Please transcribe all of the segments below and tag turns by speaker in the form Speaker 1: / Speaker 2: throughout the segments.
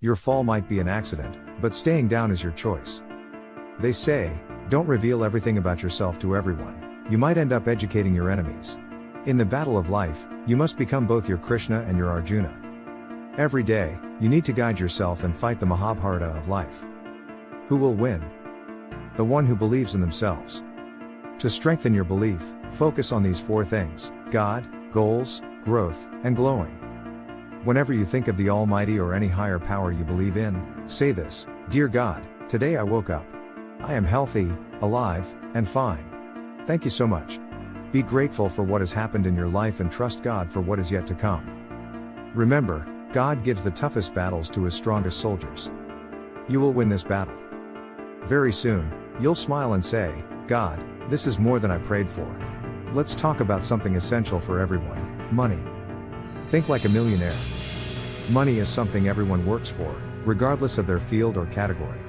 Speaker 1: Your fall might be an accident, but staying down is your choice. They say, don't reveal everything about yourself to everyone. You might end up educating your enemies. In the battle of life, you must become both your Krishna and your Arjuna. Every day, you need to guide yourself and fight the Mahabharata of life. Who will win? The one who believes in themselves. To strengthen your belief, focus on these 4 things: God, goals, growth, and glowing. Whenever you think of the Almighty or any higher power you believe in, say this: Dear God, today I woke up. I am healthy, alive, and fine. Thank you so much. Be grateful for what has happened in your life and trust God for what is yet to come. Remember, God gives the toughest battles to his strongest soldiers. You will win this battle. Very soon, you'll smile and say, God, this is more than I prayed for. Let's talk about something essential for everyone: money. Think like a millionaire. Money is something everyone works for, regardless of their field or category.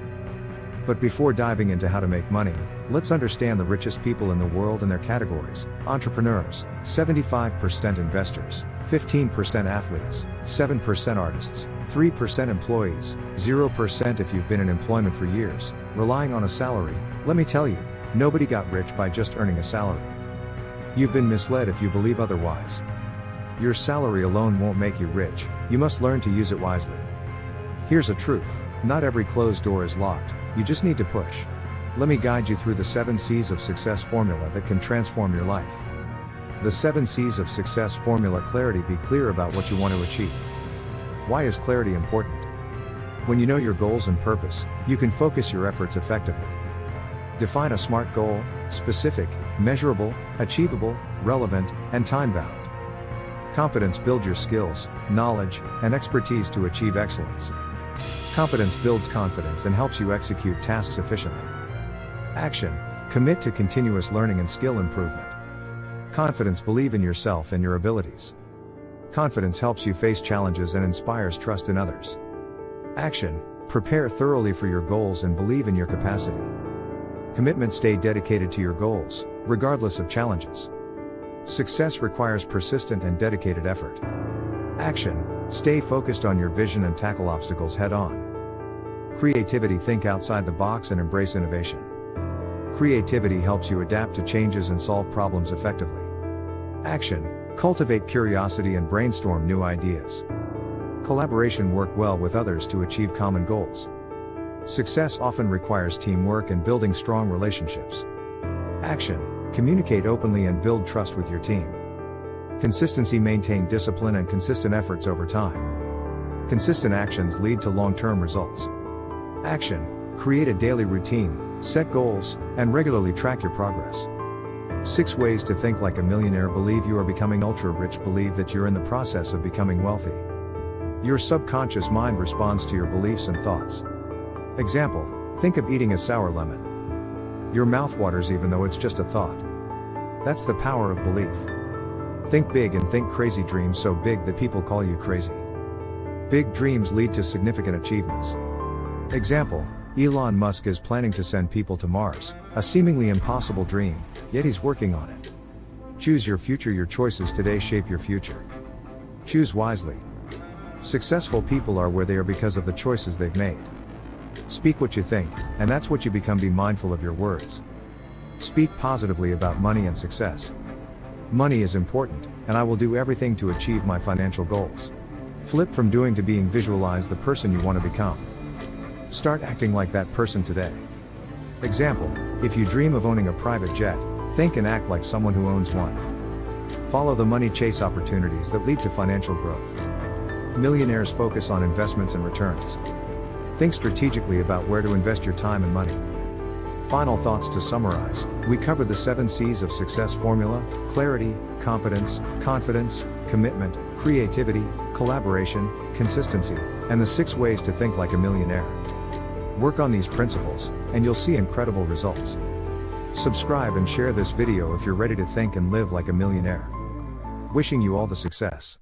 Speaker 1: But before diving into how to make money, let's understand the richest people in the world and their categories: entrepreneurs, 75% investors, 15% athletes, 7% artists, 3% employees, 0% if you've been in employment for years, relying on a salary. Let me tell you, nobody got rich by just earning a salary. You've been misled if you believe otherwise. Your salary alone won't make you rich, you must learn to use it wisely. Here's a truth: not every closed door is locked, you just need to push. Let me guide you through the 7 C's of success formula that can transform your life. The 7 C's of success formula. Clarity. Be clear about what you want to achieve. Why is clarity important? When you know your goals and purpose, you can focus your efforts effectively. Define a SMART goal: specific, measurable, achievable, relevant, and time-bound. Competence. Build your skills, knowledge, and expertise to achieve excellence. Competence builds confidence and helps you execute tasks efficiently. Action. Commit to continuous learning and skill improvement. Confidence. Believe in yourself and your abilities. Confidence helps you face challenges and inspires trust in others. Action. Prepare thoroughly for your goals and believe in your capacity. Commitment. Stay dedicated to your goals, regardless of challenges. Success requires persistent and dedicated effort. Action. Stay focused on your vision and tackle obstacles head-on. Creativity. Think outside the box and embrace innovation. Creativity helps you adapt to changes and solve problems effectively. Action. Cultivate curiosity and brainstorm new ideas. Collaboration. Work well with others to achieve common goals. Success often requires teamwork and building strong relationships. Action. Communicate openly and build trust with your team. Consistency. Maintain discipline and consistent efforts over time. Consistent actions lead to long-term results. Action. Create a daily routine, set goals, and regularly track your progress. 6 ways to think like a millionaire. Believe you are becoming ultra-rich. Believe that you're in the process of becoming wealthy. Your subconscious mind responds to your beliefs and thoughts. Example: think of eating a sour lemon. Your mouth waters even though it's just a thought. That's the power of belief. Think big and think crazy. Dreams so big that people call you crazy. Big dreams lead to significant achievements. Example: Elon Musk is planning to send people to Mars, a seemingly impossible dream, yet he's working on it. Choose your future. Your choices today shape your future. Choose wisely. Successful people are where they are because of the choices they've made. Speak what you think, and that's what you become. Be mindful of your words. Speak positively about money and success. Money is important, and I will do everything to achieve my financial goals. Flip from doing to being. Visualize the person you want to become. Start acting like that person today. Example: if you dream of owning a private jet, think and act like someone who owns one. Follow the money. Chase opportunities that lead to financial growth. Millionaires focus on investments and returns. Think strategically about where to invest your time and money. Final thoughts. To summarize, we covered the 7 C's of success formula: clarity, competence, confidence, commitment, creativity, collaboration, consistency, and the 6 ways to think like a millionaire. Work on these principles, and you'll see incredible results. Subscribe and share this video if you're ready to think and live like a millionaire. Wishing you all the success.